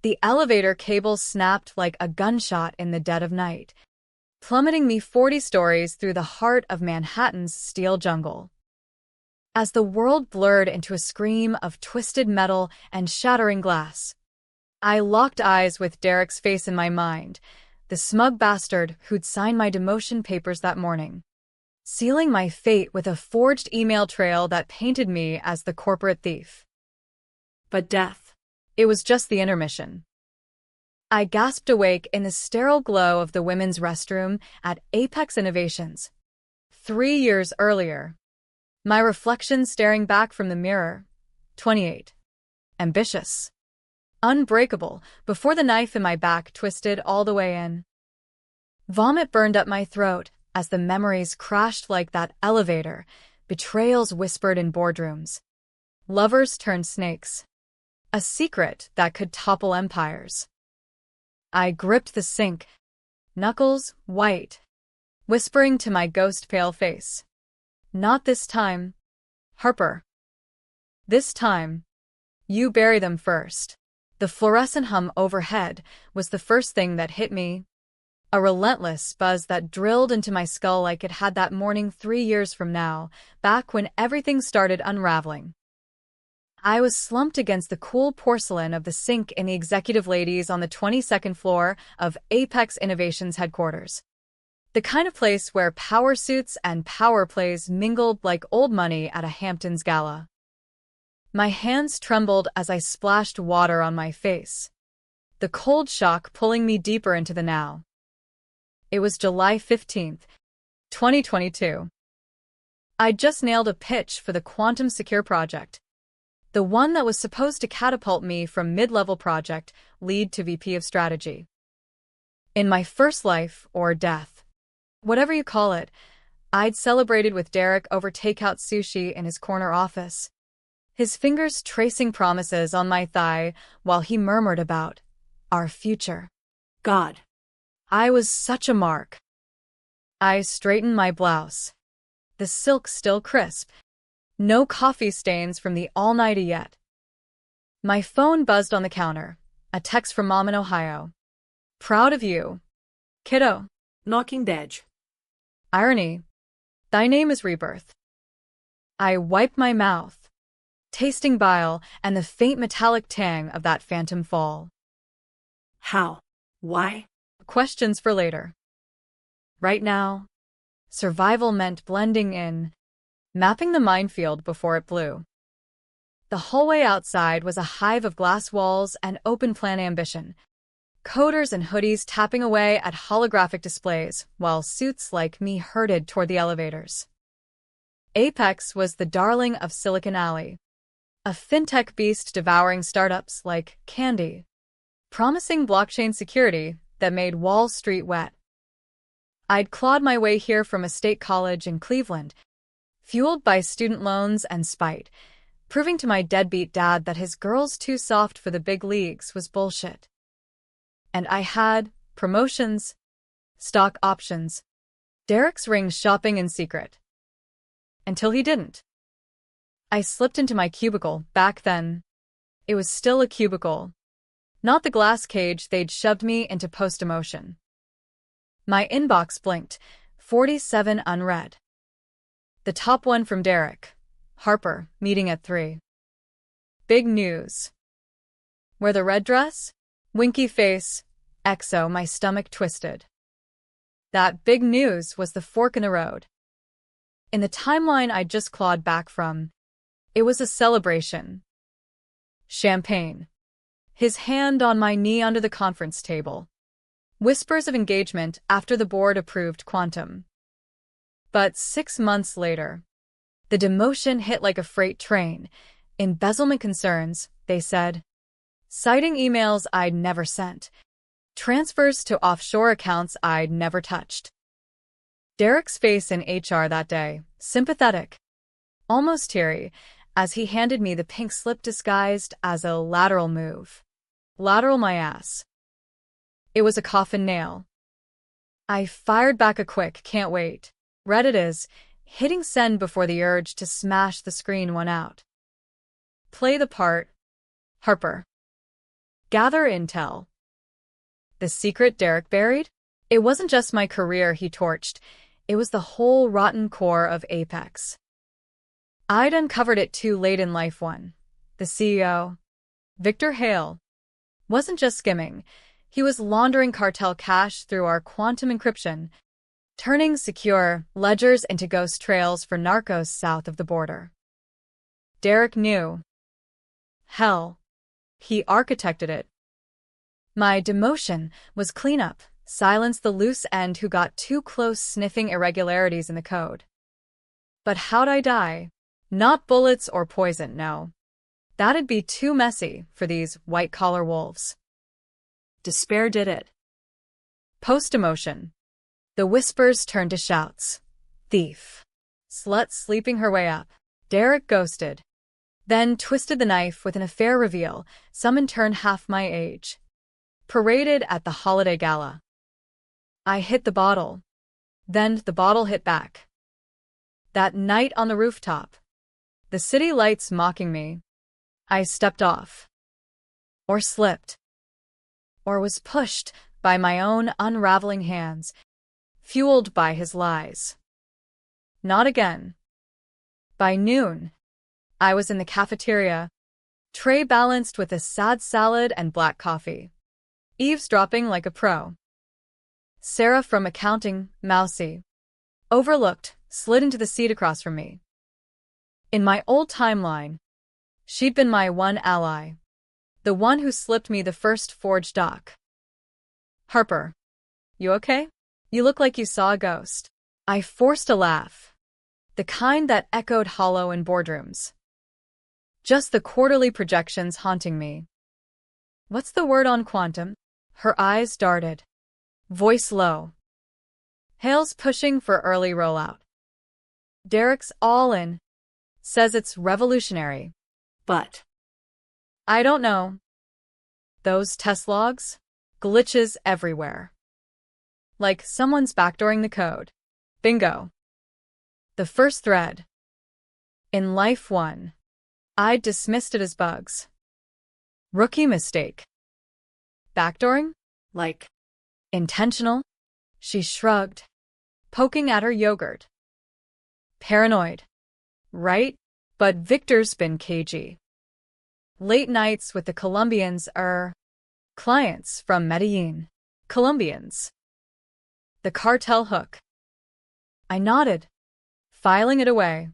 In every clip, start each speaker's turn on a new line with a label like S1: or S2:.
S1: The elevator cable snapped like a gunshot in the dead of night, plummeting me 40 stories through the heart of Manhattan's steel jungle. As the world blurred into a scream of twisted metal and shattering glass, I locked eyes with Derek's face in my mind, the smug bastard who'd signed my demotion papers that morning, sealing my fate with a forged email trail that painted me as the corporate thief. But death. It was just the intermission. I gasped awake in the sterile glow of the women's restroom at Apex Innovations. 3 years earlier. My reflection staring back from the mirror. 28. Ambitious. Unbreakable, before the knife in my back twisted all the way in. Vomit burned up my throat as the memories crashed like that elevator, betrayals whispered in boardrooms. Lovers turned snakes. A secret that could topple empires. I gripped the sink, knuckles white, whispering to my ghost-pale face. Not this time, Harper. This time, you bury them first. The fluorescent hum overhead was the first thing that hit me. A relentless buzz that drilled into my skull like it had that morning 3 years from now, back when everything started unraveling. I was slumped against the cool porcelain of the sink in the executive ladies on the 22nd floor of Apex Innovations headquarters. The kind of place where power suits and power plays mingled like old money at a Hamptons gala. My hands trembled as I splashed water on my face, the cold shock pulling me deeper into the now. It was July 15th, 2022. I'd just nailed a pitch for the Quantum Secure project, the one that was supposed to catapult me from mid-level project lead to VP of strategy. In my first life or death, whatever you call it, I'd celebrated with Derek over takeout sushi in his corner office, his fingers tracing promises on my thigh while he murmured about our future. God, I was such a mark. I straightened my blouse, the silk still crisp. No coffee stains from the all-nighter yet. My phone buzzed on the counter, a text from Mom in Ohio. Proud of you, kiddo.
S2: Knocking dead.
S1: Irony. Thy name is Rebirth. I wiped my mouth, tasting bile and the faint metallic tang of that phantom fall.
S2: How? Why?
S1: Questions for later. Right now, survival meant blending in, mapping the minefield before it blew. The hallway outside was a hive of glass walls and open-plan ambition, coders and hoodies tapping away at holographic displays, while suits like me herded toward the elevators. Apex was the darling of Silicon Alley, a fintech beast devouring startups like candy, promising blockchain security that made Wall Street wet. I'd clawed my way here from a state college in Cleveland, fueled by student loans and spite, proving to my deadbeat dad that his girls too soft for the big leagues was bullshit. And I had promotions, stock options, Derek's ring shopping in secret. Until he didn't. I slipped into my cubicle. Back then, it was still a cubicle, not the glass cage they'd shoved me into post-emotion. My inbox blinked, 47 unread. The top one from Derek. Harper, meeting at 3. Big news. Wear the red dress? Winky face. XO, my stomach twisted. That big news was the fork in the road. In the timeline I'd just clawed back from, it was a celebration. Champagne. His hand on my knee under the conference table. Whispers of engagement after the board approved Quantum. But 6 months later, the demotion hit like a freight train. Embezzlement concerns, they said. Citing emails I'd never sent. Transfers to offshore accounts I'd never touched. Derek's face in HR that day, sympathetic, almost teary, as he handed me the pink slip disguised as a lateral move. Lateral my ass. It was a coffin nail. I fired back a quick, can't wait. Read it as, hitting send before the urge to smash the screen won out. Play the part, Harper. Gather intel. The secret Derek buried? It wasn't just my career he torched, it was the whole rotten core of Apex. I'd uncovered it too late in life. The CEO, Victor Hale, wasn't just skimming, he was laundering cartel cash through our quantum encryption, turning secure ledgers into ghost trails for narcos south of the border. Derek knew. Hell, he architected it. My demotion was cleanup, silence the loose end who got too close sniffing irregularities in the code. But how'd I die? Not bullets or poison, no. That'd be too messy for these white-collar wolves. Despair did it. Post-emotion. The whispers turned to shouts. Thief. Slut sleeping her way up. Derek ghosted. Then twisted the knife with an affair reveal, some in turn half my age. Paraded at the holiday gala. I hit the bottle. Then the bottle hit back. That night on the rooftop. The city lights mocking me. I stepped off. Or slipped. Or was pushed by my own unraveling hands, fueled by his lies. Not again. By noon, I was in the cafeteria, tray balanced with a sad salad and black coffee, eavesdropping like a pro. Sarah from accounting, mousy, overlooked, slid into the seat across from me. In my old timeline, she'd been my one ally, the one who slipped me the first forged doc. Harper, you okay? You look like you saw a ghost. I forced a laugh, the kind that echoed hollow in boardrooms. Just the quarterly projections haunting me. What's the word on quantum? Her eyes darted. Voice low. Hale's pushing for early rollout. Derek's all in. Says it's revolutionary.
S2: But
S1: I don't know. Those test logs? Glitches everywhere. Like someone's backdooring the code. Bingo. The first thread. In Life 1, I dismissed it as bugs. Rookie mistake. Backdooring?
S2: like,
S1: Intentional? She shrugged, poking at her yogurt. Paranoid. Right? But Victor's been cagey. Late nights with the Colombians clients from Medellin. Colombians. The cartel hook. I nodded, filing it away.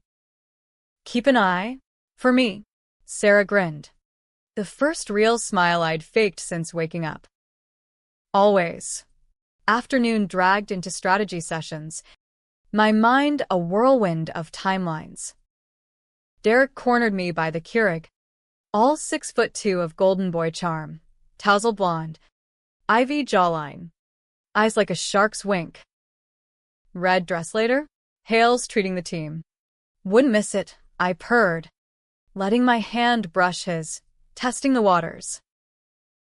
S1: Keep an eye for me. Sarah grinned. The first real smile I'd faked since waking up. Always. Afternoon dragged into strategy sessions, my mind a whirlwind of timelines. Derek cornered me by the Keurig, all 6'2" of golden boy charm, tousle blonde, ivy jawline, eyes like a shark's wink. Red dress later? Hale's treating the team. Wouldn't miss it, I purred, letting my hand brush his, testing the waters.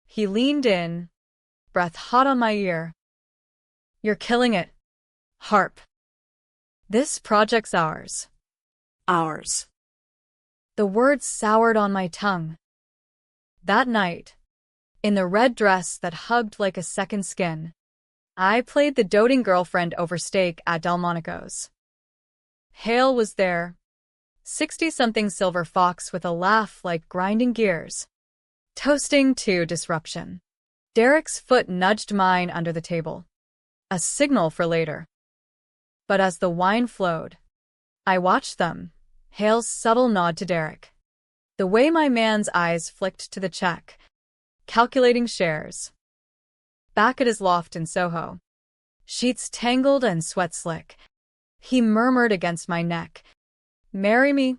S1: He leaned in, breath hot on my ear. You're killing it, Harp. This project's ours.
S2: ours.
S1: The words soured on my tongue. That night, in the red dress that hugged like a second skin, I played the doting girlfriend over steak at Delmonico's. Hale was there, 60-something silver fox with a laugh like grinding gears, toasting to disruption. Derek's foot nudged mine under the table, a signal for later. But as the wine flowed, I watched them, Hale's subtle nod to Derek. The way my man's eyes flicked to the check, calculating shares. Back at his loft in Soho, sheets tangled and sweat slick, he murmured against my neck, "Marry me,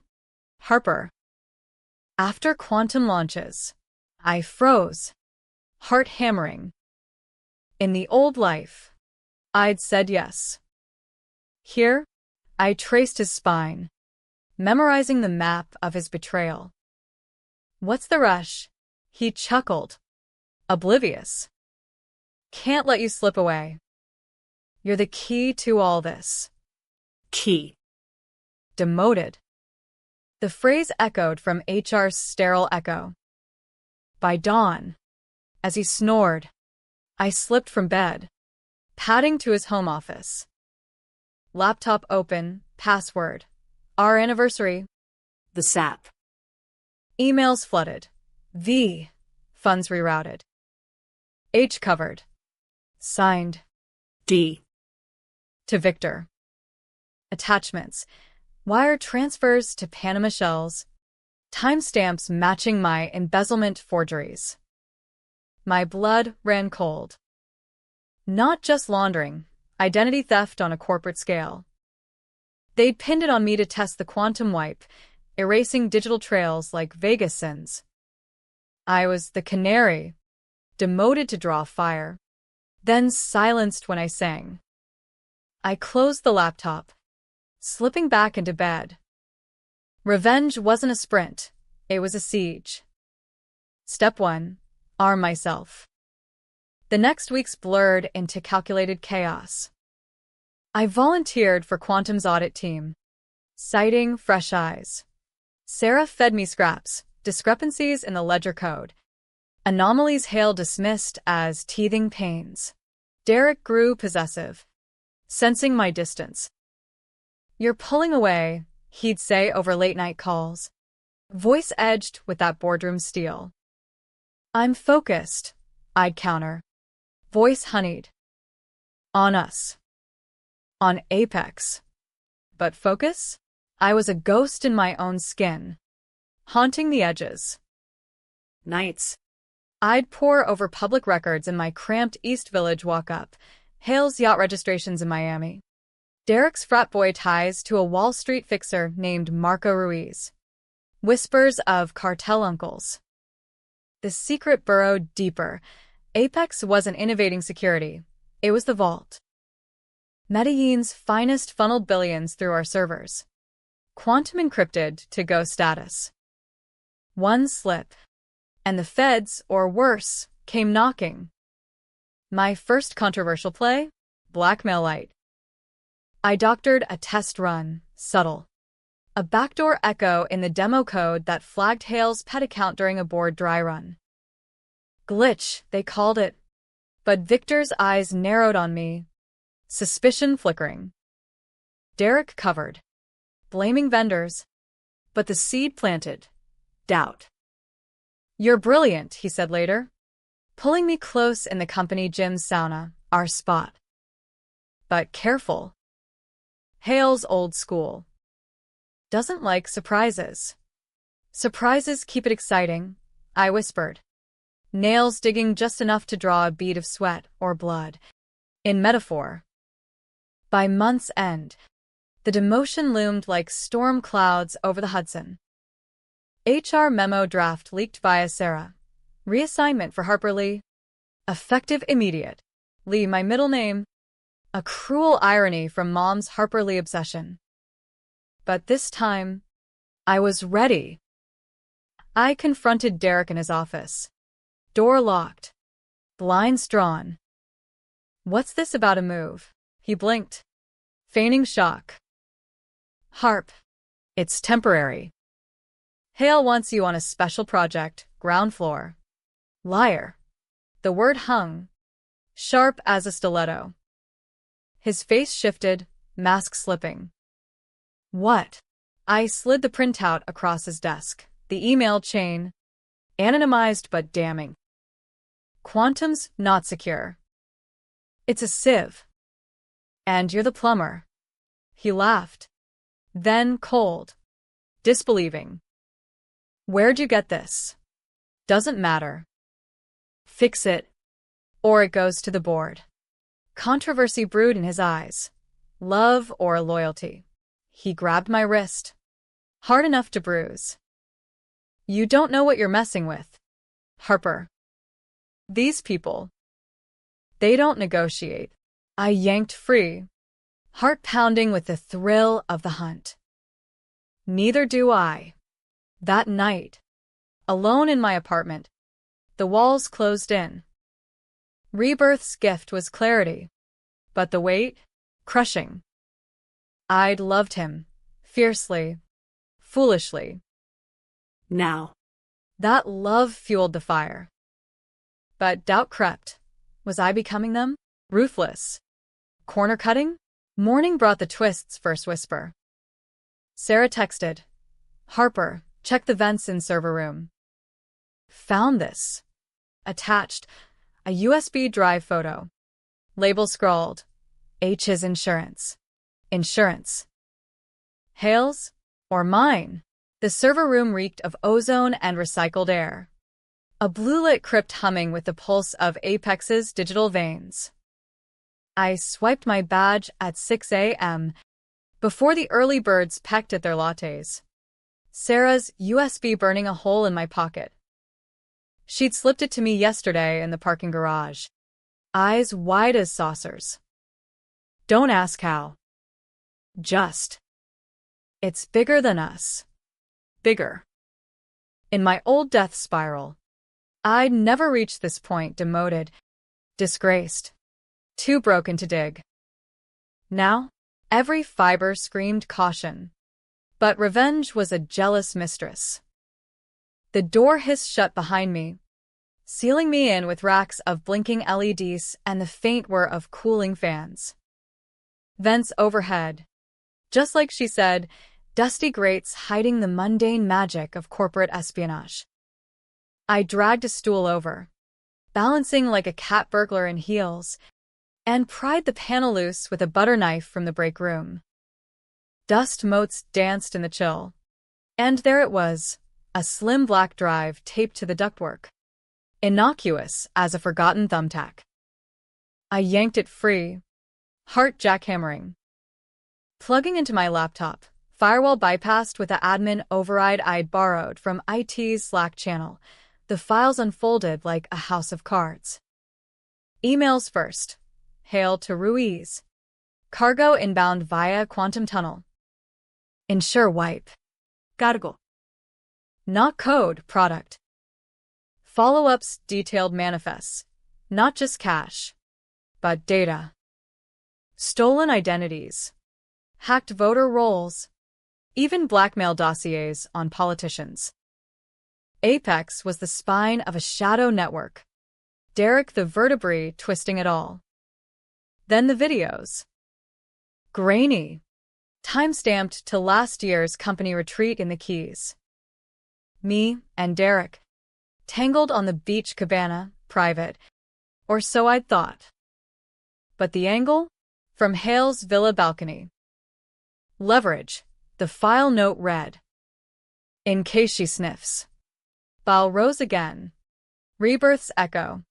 S1: Harper." After quantum launches, I froze, heart hammering. In the old life, I'd said yes. Here, I traced his spine, memorizing the map of his betrayal. What's the rush? He chuckled, oblivious. Can't let you slip away. You're the key to all this.
S2: Key.
S1: Demoted. The phrase echoed from HR's sterile echo. By dawn, As he snored, I slipped from bed, padding to his home office. Laptop open, password. Our anniversary.
S2: The sap.
S1: Emails flooded. V. Funds rerouted. H covered. Signed.
S2: D.
S1: To Victor. Attachments. Wire transfers to Panama shells. Timestamps matching my embezzlement forgeries. My blood ran cold. Not just laundering, identity theft on a corporate scale. They'd pinned it on me to test the quantum wipe, erasing digital trails like Vegas sins. I was the canary, demoted to draw fire, then silenced when I sang. I closed the laptop, slipping back into bed. Revenge wasn't a sprint, it was a siege. Step 1. Arm myself. The next weeks blurred into calculated chaos. I volunteered for Quantum's audit team, citing fresh eyes. Sarah fed me scraps, discrepancies in the ledger code. Anomalies Hale dismissed as teething pains. Derek grew possessive, sensing my distance. "You're pulling away," he'd say over late-night calls, voice edged with that boardroom steel. "I'm focused," I'd counter, voice honeyed. "On us. On Apex." But focus? I was a ghost in my own skin, haunting the edges. Nights, I'd pore over public records in my cramped East Village walk-up, Hale's yacht registrations in Miami, Derek's frat boy ties to a Wall Street fixer named Marco Ruiz, whispers of cartel uncles. The secret burrowed deeper. Apex wasn't innovating security, it was the vault. Medellin's finest funneled billions through our servers. Quantum encrypted to go status. One slip, and the feds, or worse, came knocking. My first controversial play? Blackmail light. I doctored a test run, subtle. A backdoor echo in the demo code that flagged Hale's pet account during a board dry run. Glitch, they called it. But Victor's eyes narrowed on me, suspicion flickering. Derek covered, blaming vendors, but the seed planted, doubt. "You're brilliant," he said later, pulling me close in the company gym's sauna, our spot. "But careful. Hale's old school. Doesn't like surprises." "Surprises keep it exciting," I whispered, nails digging just enough to draw a bead of sweat or blood. In metaphor. By month's end, the demotion loomed like storm clouds over the Hudson. HR memo draft leaked via Sarah. Reassignment for Harper Lee. Effective immediate. Lee, my middle name. A cruel irony from Mom's Harper Lee obsession. But this time, I was ready. I confronted Derek in his office. Door locked. Blinds drawn. "What's this about a move?" He blinked, feigning shock. "Harp. It's temporary. Hale wants you on a special project, ground floor." Liar. The word hung, sharp as a stiletto. His face shifted, mask slipping. "What?" I slid the printout across his desk, the email chain, anonymized but damning. "Quantum's not secure. It's a sieve. And you're the plumber." He laughed, then cold, disbelieving. "Where'd you get this?" "Doesn't matter. Fix it, or it goes to the board." Controversy brewed in his eyes. Love or loyalty? He grabbed my wrist, hard enough to bruise. "You don't know what you're messing with, Harper. These people, they don't negotiate." I yanked free, heart pounding with the thrill of the hunt. Neither do I. That night, alone in my apartment, the walls closed in. Rebirth's gift was clarity, but the weight, crushing. I'd loved him, fiercely, foolishly.
S2: Now.
S1: That love fueled the fire. But doubt crept. Was I becoming them? Ruthless. Corner-cutting? Morning brought the twist's first whisper. Sarah texted. Harper, check the vents in server room. Found this. Attached. A USB drive photo. Label scrawled. H is insurance. Insurance. Hale's? Or mine? The server room reeked of ozone and recycled air. A blue-lit crypt humming with the pulse of Apex's digital veins. I swiped my badge at 6 a.m. before the early birds pecked at their lattes. Sarah's USB burning a hole in my pocket. She'd slipped it to me yesterday in the parking garage. Eyes wide as saucers. Don't ask how. Just. It's bigger than us. Bigger. In my old death spiral, I'd never reached this point, demoted, disgraced, too broken to dig. Now, every fiber screamed caution. But revenge was a jealous mistress. The door hissed shut behind me, sealing me in with racks of blinking LEDs and the faint whir of cooling fans. Vents overhead. Just like she said, dusty grates hiding the mundane magic of corporate espionage. I dragged a stool over, balancing like a cat burglar in heels, and pried the panel loose with a butter knife from the break room. Dust motes danced in the chill. And there it was, a slim black drive taped to the ductwork. Innocuous as a forgotten thumbtack. I yanked it free, heart jackhammering. Plugging into my laptop, firewall bypassed with the admin override I'd borrowed from IT's Slack channel, the files unfolded like a house of cards. Emails first. Hail to Ruiz. Cargo inbound via Quantum Tunnel. Ensure wipe. Cargo. Not code, product. Follow-ups detailed manifests. Not just cash, but data. Stolen identities. Hacked voter rolls. Even blackmail dossiers on politicians. Apex was the spine of a shadow network. Derek the vertebrae twisting it all. Then the videos. Grainy. Time-stamped to last year's company retreat in the Keys. Me and Derek. Tangled on the beach cabana, private. Or so I'd thought. But the angle? From Hale's villa balcony. Leverage. The file note read. In case she sniffs. Bow rose again. Rebirth's echo.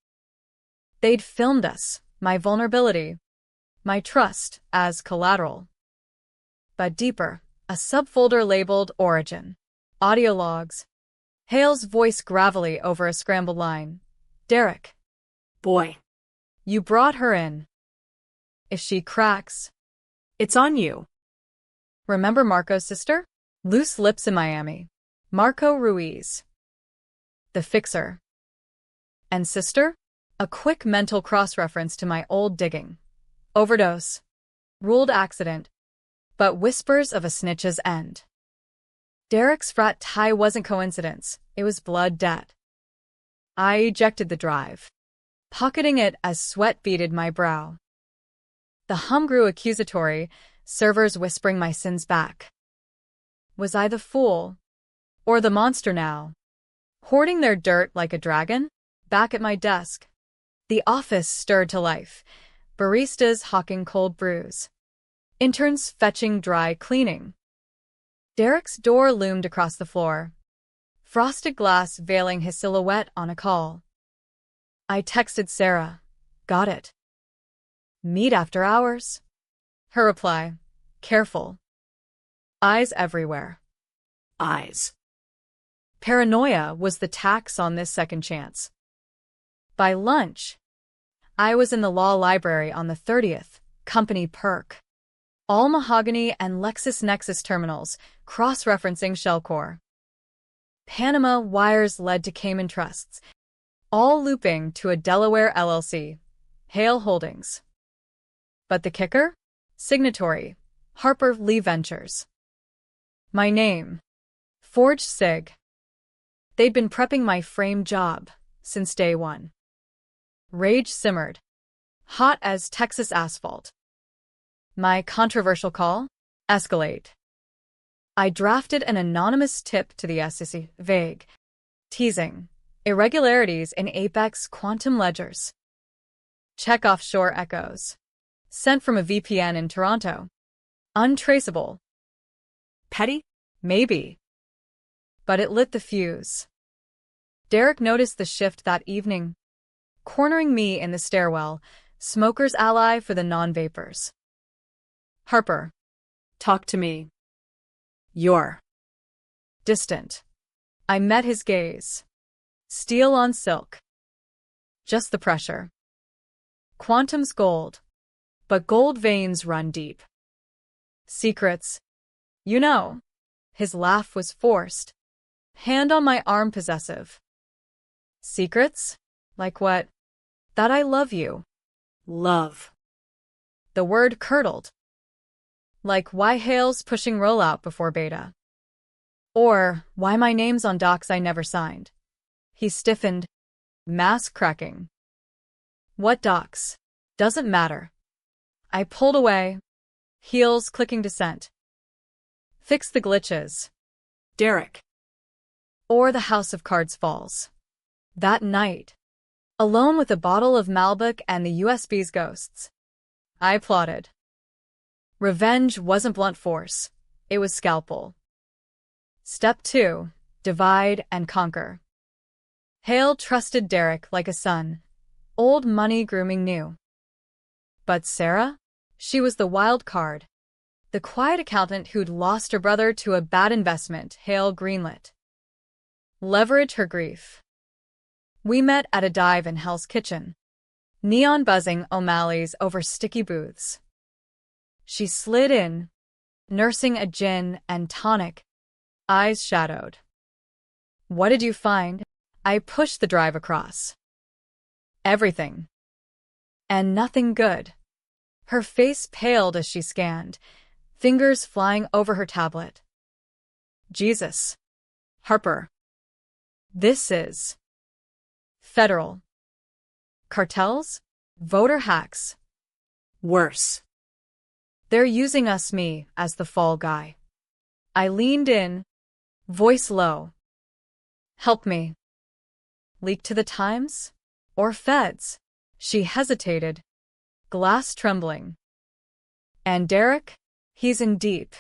S1: They'd filmed us, my vulnerability, my trust as collateral. But deeper, a subfolder labeled Origin. Audio logs. Hale's voice gravelly over a scrambled line. Derek.
S2: Boy.
S1: You brought her in. If she cracks,
S2: It's on you.
S1: remember Marco's sister? Loose lips in Miami. Marco Ruiz. The fixer. And sister? A quick mental cross-reference to my old digging. Overdose. Ruled accident. But whispers of a snitch's end. Derek's frat tie wasn't coincidence, it was blood debt. I ejected the drive, pocketing it as sweat beaded my brow. The hum grew accusatory, servers whispering my sins back. Was I the fool? Or the monster now? Hoarding their dirt like a dragon? Back at my desk. The office stirred to life. Baristas hawking cold brews. Interns fetching dry cleaning. Derek's door loomed across the floor. Frosted glass veiling his silhouette on a call. I texted Sarah. Got it. Meet after hours? Her reply. Careful. Eyes everywhere.
S2: Eyes.
S1: Paranoia was the tax on this second chance. By lunch, I was in the law library on the 30th, company perk. All mahogany and LexisNexis terminals, cross-referencing shellcore. Panama wires led to Cayman trusts, all looping to a Delaware LLC, Hale Holdings. But the kicker? Signatory, Harper Lee Ventures. My name. Forged Sig. They'd been prepping my frame job since day one. Rage simmered, hot as Texas asphalt. My controversial call? Escalate. I drafted an anonymous tip to the SEC, vague, teasing, irregularities in Apex quantum ledgers. Check offshore echoes. Sent from a VPN in Toronto. Untraceable.
S2: Petty?
S1: Maybe. But it lit the fuse. Derek noticed the shift that evening, cornering me in the stairwell, smoker's ally for the non-vapors. Harper.
S2: Talk to me. You're
S1: Distant. I met his gaze. Steel on silk. Just the pressure. Quantum's gold. But gold veins run deep. Secrets. You know. His laugh was forced. Hand on my arm possessive. Secrets? Like what? That I love you.
S2: love.
S1: The word curdled. Like why Hale's pushing rollout before beta. Or why my name's on docs I never signed. He stiffened. Mask cracking. What docs? Doesn't matter. I pulled away. Heels clicking descent. Fix the glitches.
S2: Derek.
S1: Or the House of Cards falls. That night. Alone with a bottle of Malbec and the USB's ghosts. I plotted. Revenge wasn't blunt force. It was scalpel. Step 2. Divide and conquer. Hale trusted Derek like a son. Old money grooming new. But Sarah? She was the wild card. The quiet accountant who'd lost her brother to a bad investment Hale greenlit. Leverage her grief. We met at a dive in Hell's Kitchen. Neon buzzing O'Malley's over sticky booths. She slid in, nursing a gin and tonic, eyes shadowed. What did you find? I pushed the drive across. Everything. And nothing good. Her face paled as she scanned, fingers flying over her tablet. Jesus. Harper. This is federal. Cartels? Voter hacks.
S2: Worse.
S1: They're using me, as the fall guy. I leaned in, voice low. Help me. Leak to the Times? Or feds? She hesitated, glass trembling. And Derek? He's in deep.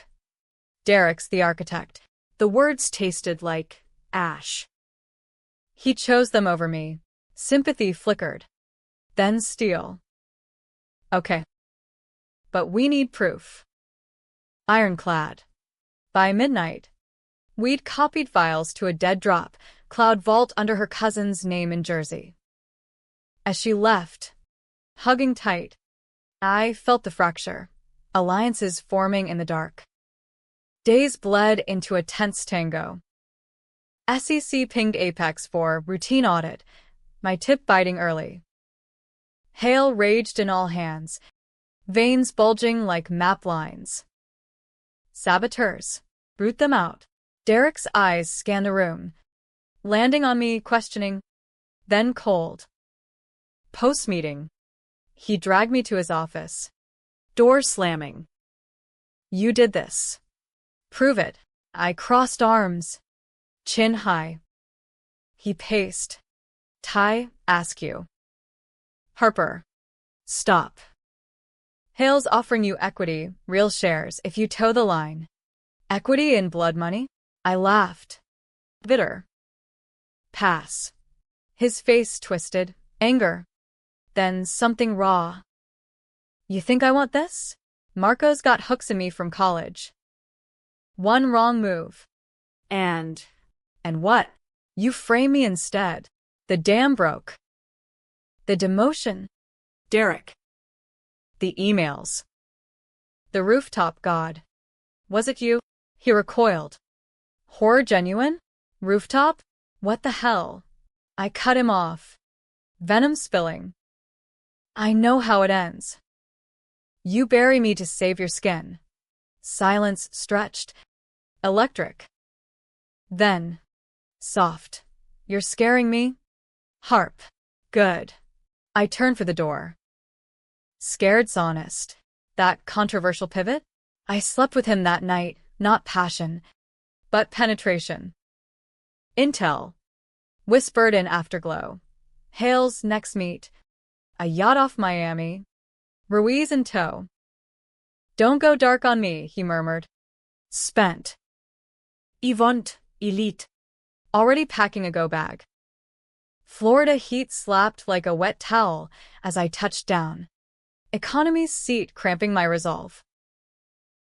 S1: Derek's the architect. The words tasted like ash. He chose them over me. Sympathy flickered. Then steel. Okay. But we need proof. Ironclad. By midnight, we'd copied files to a dead drop, cloud vault under her cousin's name in Jersey. As she left, hugging tight, I felt the fracture, alliances forming in the dark. Days bled into a tense tango. SEC pinged Apex for routine audit, my tip biting early. Hale raged in all hands, veins bulging like map lines. Saboteurs. Root them out. Derek's eyes scanned the room, landing on me questioning, then cold. Post-meeting. He dragged me to his office. Door slamming. You did this. Prove it. I crossed arms, chin high. He paced. Ty, ask you. Harper. Stop. Hale's offering you equity, real shares, if you toe the line. Equity in blood money? I laughed. Bitter. Pass. His face twisted. Anger. Then something raw. You think I want this? Marco's got hooks in me from college. One wrong move. And what? You frame me instead. The dam broke. The demotion.
S2: Derek.
S1: The emails. The rooftop god. Was it you? He recoiled. Horror genuine? Rooftop? What the hell? I cut him off. Venom spilling. I know how it ends. You bury me to save your skin. Silence stretched. Electric. Then. Soft. You're scaring me? Harp. Good. I turned for the door. Scared's honest. That controversial pivot? I slept with him that night, not passion, but penetration. Intel. Whispered in afterglow. Hale's next meet. A yacht off Miami. Ruiz in tow. Don't go dark on me, he murmured. Spent.
S2: Yvonne, elite.
S1: Already packing a go bag. Florida heat slapped like a wet towel as I touched down. Economy's seat cramping my resolve.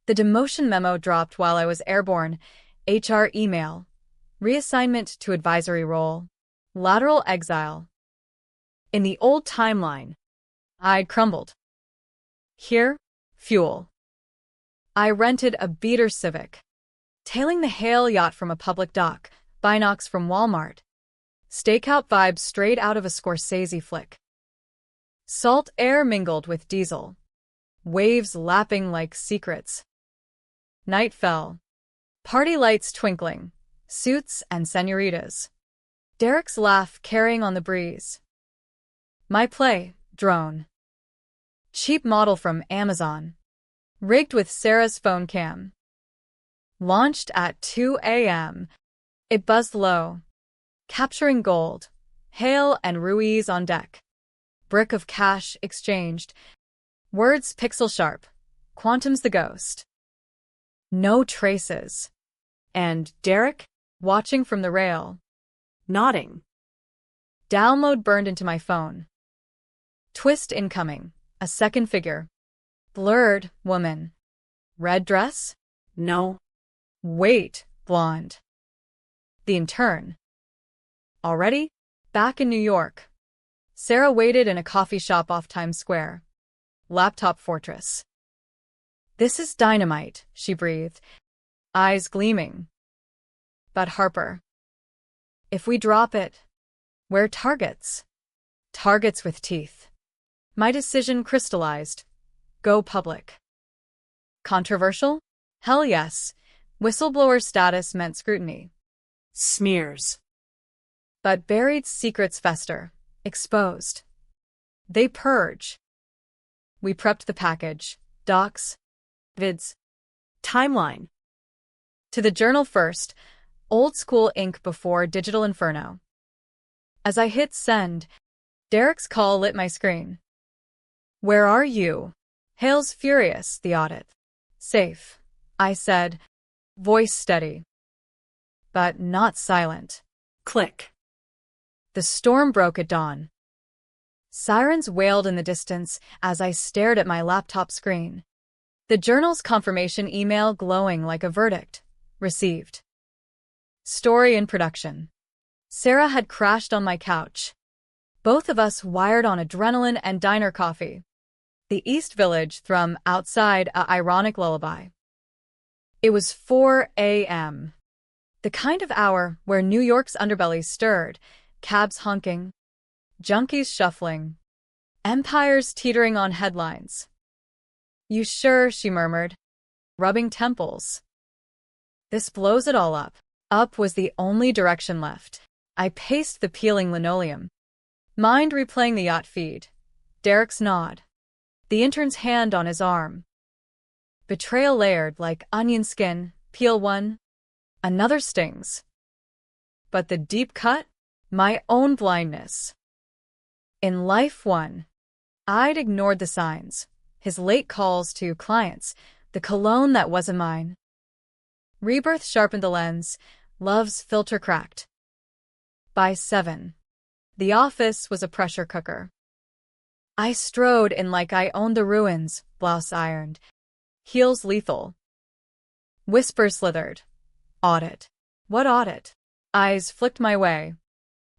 S1: The demotion memo dropped while I was airborne. HR email. Reassignment to advisory role. Lateral exile. In the old timeline, I'd crumbled. Here, fuel. I rented a beater Civic. Tailing the Hale yacht from a public dock, binocs from Walmart. Stakeout vibes straight out of a Scorsese flick. Salt air mingled with diesel. Waves lapping like secrets. Night fell. Party lights twinkling. Suits and senoritas. Derek's laugh carrying on the breeze. My play, drone. Cheap model from Amazon. Rigged with Sarah's phone cam. Launched at 2 a.m. It buzzed low. Capturing gold. Hale and Ruiz on deck. Brick of cash exchanged. Words pixel sharp. Quantum's the ghost. No traces. And Derek, watching from the rail.
S2: Nodding.
S1: Download burned into my phone. Twist incoming. A second figure. Blurred, woman. Red dress?
S2: No.
S1: Wait, blonde. The intern. Already? Back in New York. Sarah waited in a coffee shop off Times Square. Laptop fortress. This is dynamite, she breathed, eyes gleaming. But Harper. If we drop it, we're targets. Targets with teeth. My decision crystallized. Go public. Controversial? Hell yes. Whistleblower status meant scrutiny.
S2: Smears.
S1: But buried secrets fester. Exposed. They purge. We prepped the package. Docs. Vids.
S2: Timeline.
S1: To the journal first. Old school ink before digital inferno. As I hit send, Derek's call lit my screen. Where are you? Hale's furious, the audit. Safe, I said, voice steady. But not silent.
S2: Click.
S1: The storm broke at dawn. Sirens wailed in the distance as I stared at my laptop screen. The journal's confirmation email glowing like a verdict. Received. Story in production. Sarah had crashed on my couch. Both of us wired on adrenaline and diner coffee. The East Village thrummed outside a ironic lullaby. It was 4 a.m. The kind of hour where New York's underbelly stirred, cabs honking, junkies shuffling, empires teetering on headlines. You sure, she murmured, rubbing temples. This blows it all up. Up was the only direction left. I paced the peeling linoleum. Mind replaying the yacht feed. Derek's nod. The intern's hand on his arm. Betrayal layered like onion skin, peel one. Another stings. But the deep cut? My own blindness. In life one, I'd ignored the signs. His late calls to clients, the cologne that wasn't mine. Rebirth sharpened the lens, love's filter cracked. By 7, the office was a pressure cooker. I strode in like I owned the ruins, blouse ironed, heels lethal. Whispers slithered. Audit. What audit? Eyes flicked my way.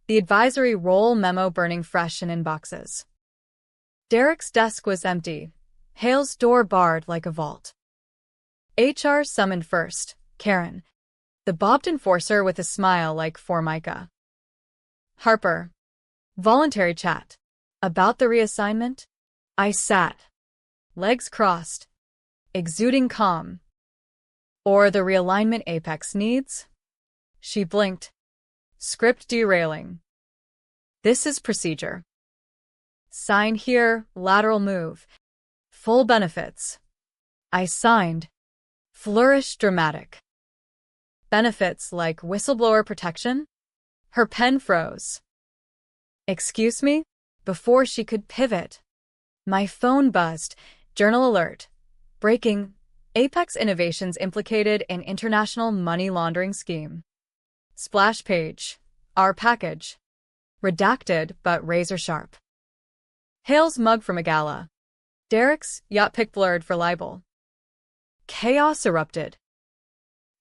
S1: The advisory role memo burning fresh in inboxes. Derek's desk was empty. Hale's door barred like a vault. HR summoned first, Karen, the bobbed enforcer with a smile like Formica. Harper. Voluntary chat. About the reassignment? I sat, legs crossed, exuding calm. Or the realignment Apex needs? She blinked. Script derailing. This is procedure. Sign here, lateral move. Full benefits. I signed. Flourish dramatic. Benefits like whistleblower protection? Her pen froze. Excuse me? Before she could pivot. My phone buzzed. Journal alert. Breaking. Apex Innovations implicated in international money laundering scheme. Splash page. Our package. Redacted but razor sharp. Hale's mug from a gala. Derek's yacht pic blurred for libel. Chaos erupted.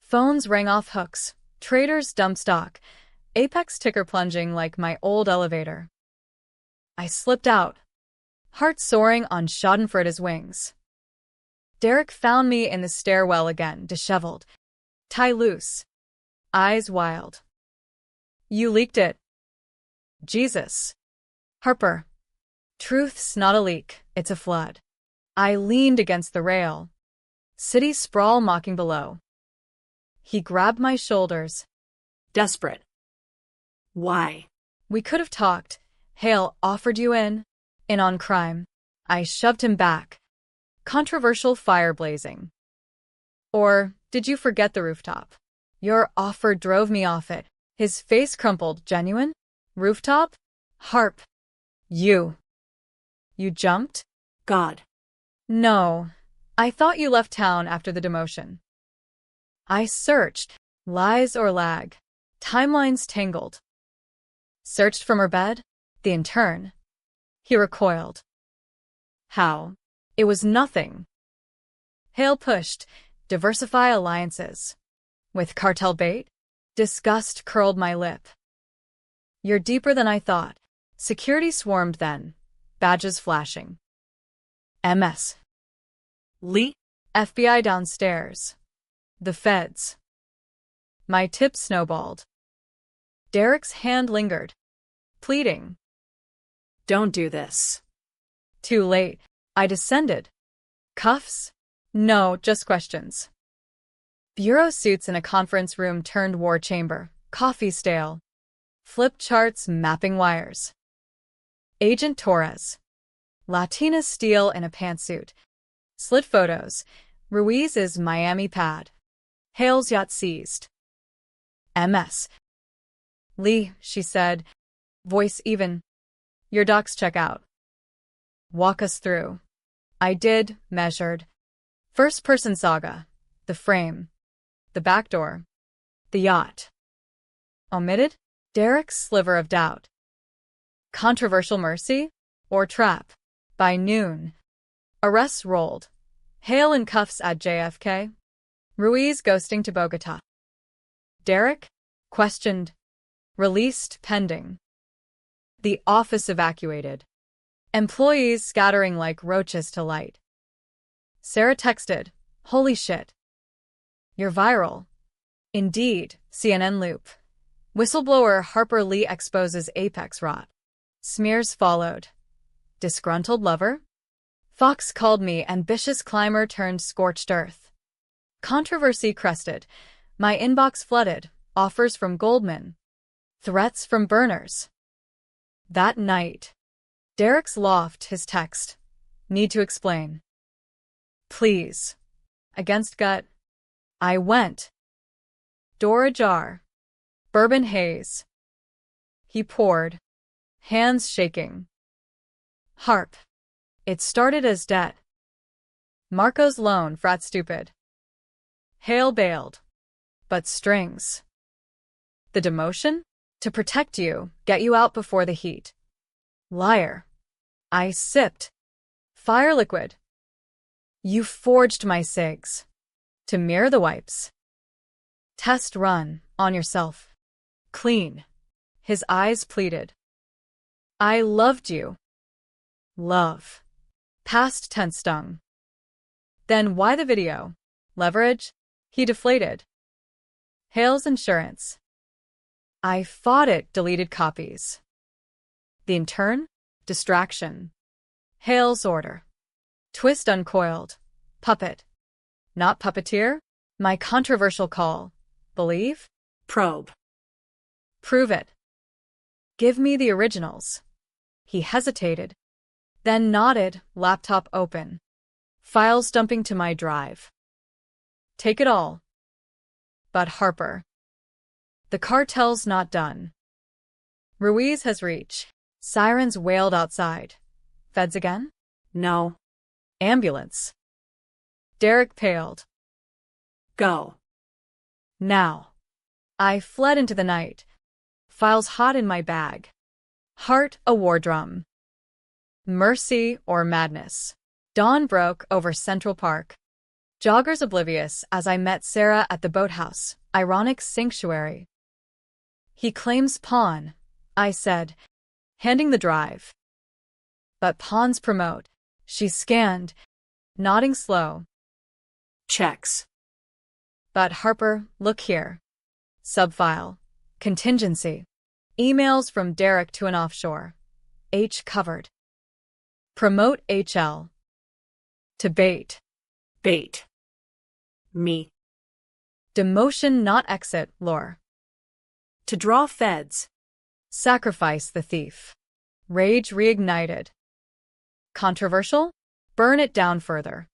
S1: Phones rang off hooks. Traders dumped stock. Apex ticker plunging like my old elevator. I slipped out, heart soaring on schadenfreude's wings. Derek found me in the stairwell again, disheveled, tie loose, eyes wild. You leaked it. Jesus. Harper. Truth's not a leak, it's a flood. I leaned against the rail. City sprawl mocking below. He grabbed my shoulders.
S2: Desperate. Why?
S1: We could have talked. Hale offered you in on crime. I shoved him back. Controversial fire blazing. Or did you forget the rooftop? Your offer drove me off it. His face crumpled. Genuine? Rooftop? Harp. You jumped?
S2: God.
S1: No. I thought you left town after the demotion. I searched. Lies or lag. Timelines tangled. Searched from her bed? The intern. He recoiled. How? It was nothing. Hale pushed. Diversify alliances. With cartel bait? Disgust curled my lip. You're deeper than I thought. Security swarmed then. Badges flashing. MS.
S2: Lee?
S1: FBI downstairs. The feds. My tip snowballed. Derek's hand lingered. Pleading.
S2: Don't do this.
S1: Too late. I descended. Cuffs? No, just questions. Bureau suits in a conference room turned war chamber. Coffee stale. Flip charts mapping wires. Agent Torres. Latina steel in a pantsuit. Slit photos. Ruiz's Miami pad. Hale's yacht seized. MS. Lee, she said, voice even. Your docs check out. Walk us through. I did, measured. First-person saga. The frame. The back door. The yacht. Omitted? Derek's sliver of doubt. Controversial mercy? Or trap? By noon. Arrests rolled. Hale in cuffs at JFK. Ruiz ghosting to Bogota. Derek? Questioned. Released pending. The office evacuated. Employees scattering like roaches to light. Sarah texted, holy shit. You're viral. Indeed, CNN loop. Whistleblower Harper Lee exposes Apex rot. Smears followed. Disgruntled lover? Fox called me ambitious climber turned scorched earth. Controversy crested. My inbox flooded. Offers from Goldman. Threats from burners. That night. Derek's loft, his text. Need to explain. Please. Against gut. I went. Door ajar. Bourbon haze. He poured. Hands shaking. Harp. It started as debt. Marco's loan, frat stupid. Hale bailed. But strings. The demotion? To protect you, get you out before the heat. Liar. I sipped. Fire liquid. You forged my cigs. To mirror the wipes. Test run, on yourself. Clean. His eyes pleaded. I loved you. Love. Past tense stung. Then why the video? Leverage? He deflated. Hale's insurance. I fought it, deleted copies. The intern? Distraction. Hale's order. Twist uncoiled. Puppet. Not puppeteer? My controversial call. Believe?
S2: Probe.
S1: Prove it. Give me the originals. He hesitated. Then nodded, laptop open. Files dumping to my drive. Take it all. But Harper. The cartel's not done. Ruiz has reached. Sirens wailed outside. Feds again?
S2: No.
S1: Ambulance. Derek paled.
S2: Go.
S1: Now. I fled into the night. Files hot in my bag. Heart a war drum. Mercy or madness. Dawn broke over Central Park. Joggers oblivious as I met Sarah at the boathouse, ironic sanctuary. He claims pawn, I said, handing the drive. But pawns promote. She scanned, nodding slow.
S2: Checks.
S1: But Harper, look here. Subfile. Contingency. Emails from Derek to an offshore. H covered. Promote HL. To bait.
S2: Bait. Me.
S1: Demotion not exit, lore.
S2: To draw feds.
S1: Sacrifice the thief. Rage reignited. Controversial? Burn it down further.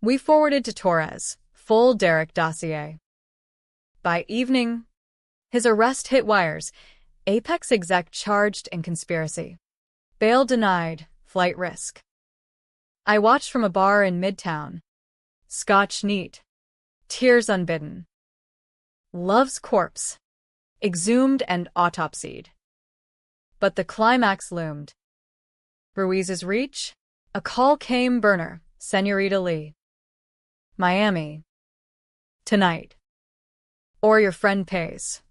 S1: We forwarded to Torres, full Derek dossier. By evening, his arrest hit wires. Apex exec charged in conspiracy. Bail denied, flight risk. I watched from a bar in Midtown. Scotch neat. Tears unbidden. Love's corpse. Exhumed and autopsied. But the climax loomed. Ruiz's reach? A call came burner, Senorita Lee. Miami. Tonight. Or your friend pays.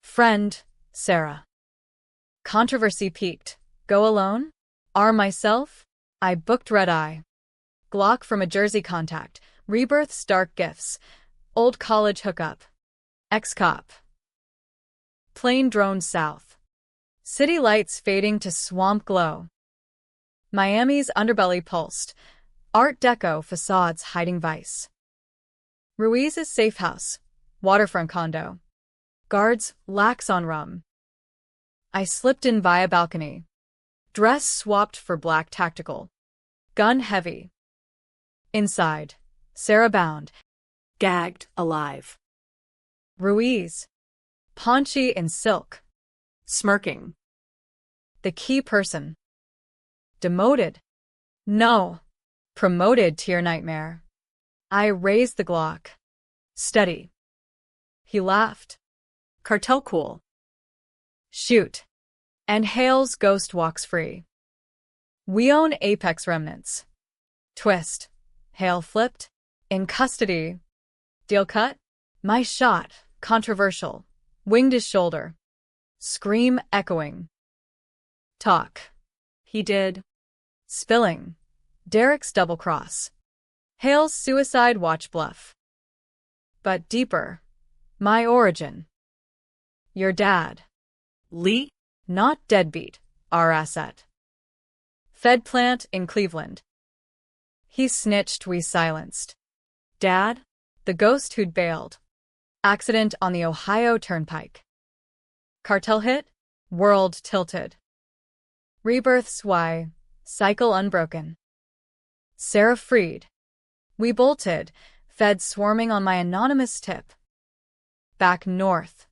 S1: Friend, Sarah. Controversy peaked. Go alone? Arm myself? I booked red-eye. Glock from a Jersey contact. Rebirth's dark gifts. Old college hookup. Ex-cop. Plane drone south. City lights fading to swamp glow. Miami's underbelly pulsed. Art Deco facades hiding vice. Ruiz's safe house. Waterfront condo. Guards lax on rum. I slipped in via balcony. Dress swapped for black tactical. Gun heavy. Inside. Sarah bound.
S2: Gagged alive.
S1: Ruiz. Paunchy in silk.
S2: Smirking.
S1: The key person. Demoted. No. Promoted to your nightmare. I raised the Glock. Steady. He laughed.
S2: Cartel cool.
S1: Shoot. And Hale's ghost walks free. We own Apex remnants. Twist. Hale flipped. In custody. Deal cut. My shot. Controversial. Winged his shoulder. Scream echoing. Talk. He did. Spilling. Derek's double cross. Hale's suicide watch bluff. But deeper. My origin. Your dad.
S2: Lee?
S1: Not deadbeat. Our asset. Fed plant in Cleveland. He snitched, we silenced. Dad? The ghost who'd bailed. Accident on the Ohio Turnpike. Cartel hit? World tilted. Rebirth's why? Cycle unbroken. Sarah freed. We bolted, feds swarming on my anonymous tip. Back north.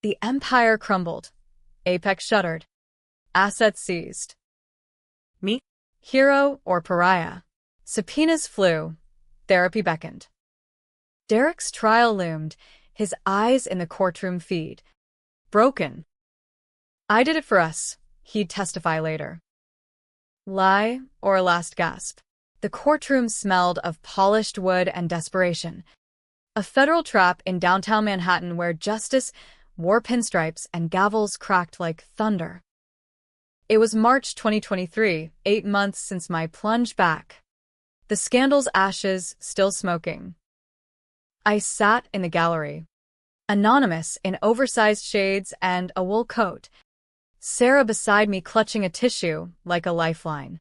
S1: The empire crumbled. Apex shuddered. Assets seized.
S2: Me?
S1: Hero or pariah? Subpoenas flew. Therapy beckoned. Derek's trial loomed, his eyes in the courtroom feed. Broken. I did it for us, he'd testify later. Lie or last gasp. The courtroom smelled of polished wood and desperation. A federal trap in downtown Manhattan where justice wore pinstripes and gavels cracked like thunder. It was March 2023, 8 months since my plunge back. The scandal's ashes still smoking. I sat in the gallery. Anonymous in oversized shades and a wool coat. Sarah beside me clutching a tissue like a lifeline.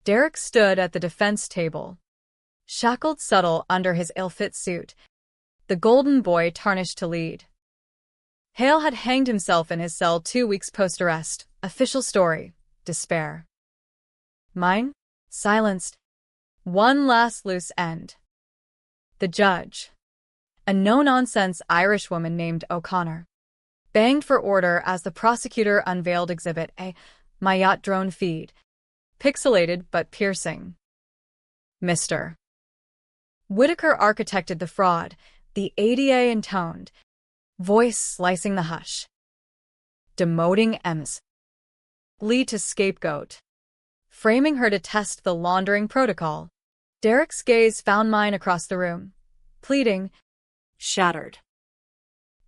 S1: Derek stood at the defense table. Shackled subtle under his ill-fit suit. The golden boy tarnished to lead. Hale had hanged himself in his cell 2 weeks post-arrest. Official story. Despair. Mine? Silenced. One last loose end. The judge, a no-nonsense Irish woman named O'Connor, banged for order as the prosecutor unveiled Exhibit A, my yacht drone feed. Pixelated but piercing. Mr. Whitaker architected the fraud, the ADA intoned, voice slicing the hush. Demoting Ms. Lee to scapegoat. Framing her to test the laundering protocol. Derek's gaze found mine across the room, pleading.
S2: Shattered.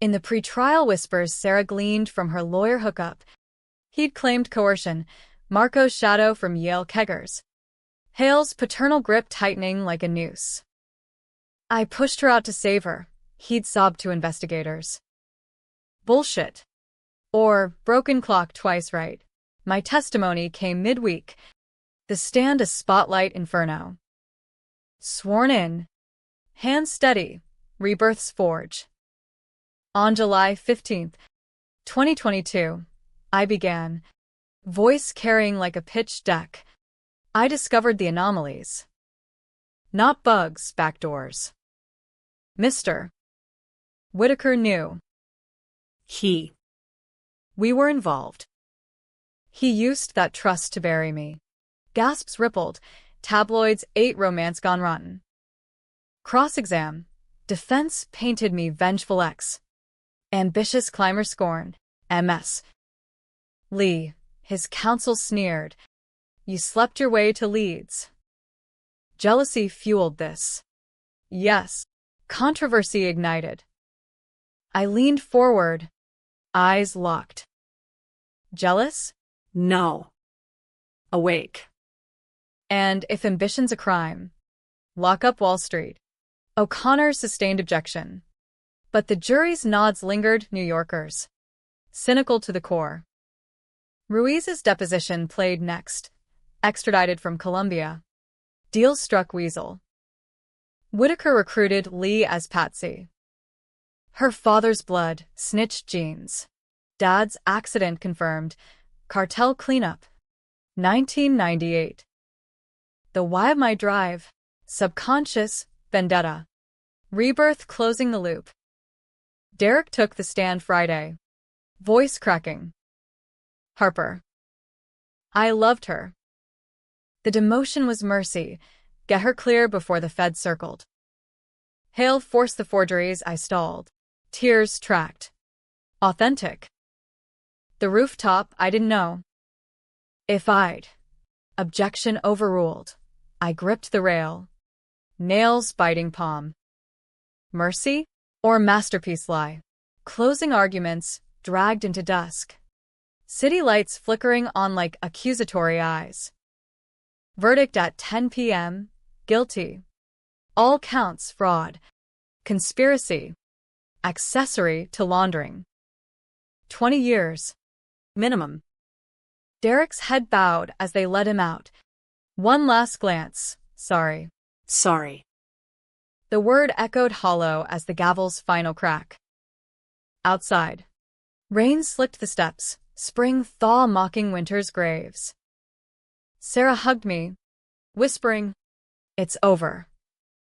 S1: In the pretrial whispers Sarah gleaned from her lawyer hookup, he'd claimed coercion, Marco's shadow from Yale keggers. Hale's paternal grip tightening like a noose. I pushed her out to save her, he'd sobbed to investigators. Bullshit. Or broken clock twice right. My testimony came midweek. The stand a spotlight inferno. Sworn in. Hands steady. Rebirth's forge. On July 15th, 2022, I began. Voice carrying like a pitch deck. I discovered the anomalies. Not bugs, backdoors. Mr. Whitaker knew. We were involved. He used that trust to bury me. Gasps rippled. Tabloids ate romance gone rotten. Cross-exam. Defense painted me vengeful ex. Ambitious climber scorned. MS. Lee. His counsel sneered. You slept your way to Leeds. Jealousy fueled this. Yes. Controversy ignited. I leaned forward. Eyes locked. Jealous?
S2: No. Awake.
S1: And if ambition's a crime, lock up Wall Street. O'Connor sustained objection. But the jury's nods lingered. New Yorkers. Cynical to the core. Ruiz's deposition played next. Extradited from Colombia. Deal struck Weasel. Whitaker recruited Lee as Patsy. Her father's blood, snitched genes. Dad's accident confirmed. Cartel cleanup. 1998. The why of my drive. Subconscious, vendetta. Rebirth closing the loop. Derek took the stand Friday. Voice cracking. Harper. I loved her. The demotion was mercy. Get her clear before the Fed circled. Hale forced the forgeries I stalled. Tears tracked. Authentic. The rooftop I didn't know. If I'd. Objection overruled. I gripped the rail. Nails biting palm. Mercy? Or masterpiece lie? Closing arguments, dragged into dusk. City lights flickering on like accusatory eyes. Verdict at 10 p.m. Guilty. All counts fraud. Conspiracy. Accessory to laundering. 20 years.
S2: Minimum.
S1: Derek's head bowed as they let him out. One last glance. Sorry.
S2: Sorry.
S1: The word echoed hollow as the gavel's final crack. Outside. Rain slicked the steps, spring thaw mocking winter's graves. Sarah hugged me, whispering, "It's over."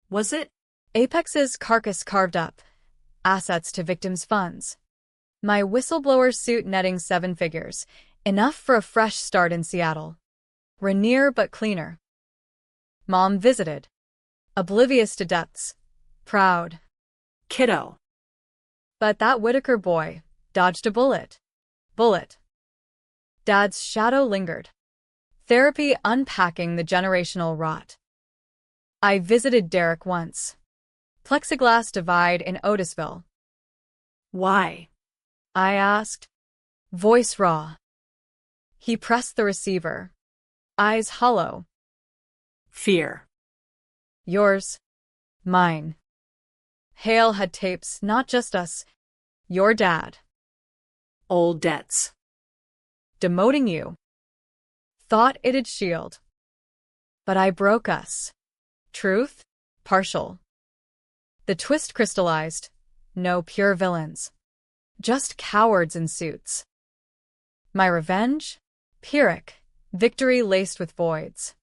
S2: Was it?
S1: Apex's carcass carved up. Assets to victims' funds. My whistleblower suit netting 7 figures, enough for a fresh start in Seattle. Rainier but cleaner. Mom visited. Oblivious to depths. Proud.
S2: Kiddo.
S1: But that Whitaker boy dodged a bullet. Dad's shadow lingered. Therapy unpacking the generational rot. I visited Derek once. Plexiglass divide in Otisville.
S2: Why?
S1: I asked. Voice raw. He pressed the receiver. Eyes hollow.
S2: Fear.
S1: Yours. Mine. Hale had tapes, not just us. Your dad.
S2: Old debts.
S1: Demoting you. Thought it'd shield. But I broke us. Truth? Partial. The twist crystallized. No pure villains. Just cowards in suits. My revenge? Pyrrhic. Victory laced with voids.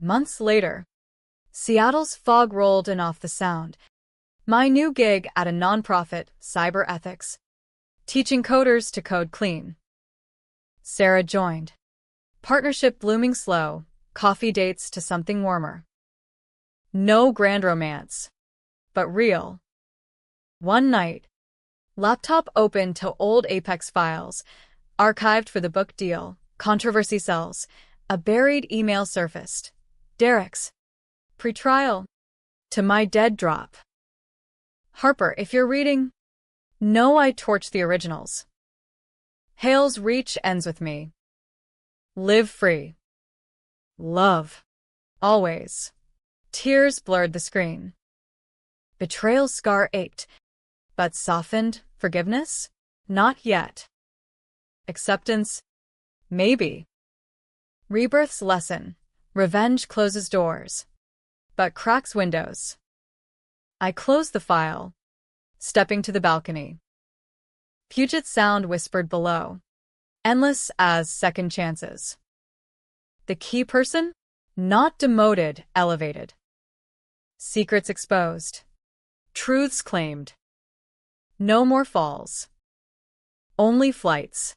S1: Months later, Seattle's fog rolled in off the sound. My new gig at a nonprofit, Cyber Ethics, teaching coders to code clean. Sarah joined. Partnership blooming slow, coffee dates to something warmer. No grand romance, but real. One night, laptop open to old Apex files, archived for the book deal, controversy sells, a buried email surfaced. Derek's pretrial to my dead drop. Harper, if you're reading, know I torched the originals. Hale's reach ends with me. Live free. Love. Always. Tears blurred the screen. Betrayal scar ached, but softened. Forgiveness? Not yet. Acceptance? Maybe. Rebirth's lesson. Revenge closes doors, but cracks windows. I closed the file, stepping to the balcony. Puget Sound whispered below, endless as second chances. The key person? Not demoted, elevated. Secrets exposed. Truths claimed. No more falls. Only flights.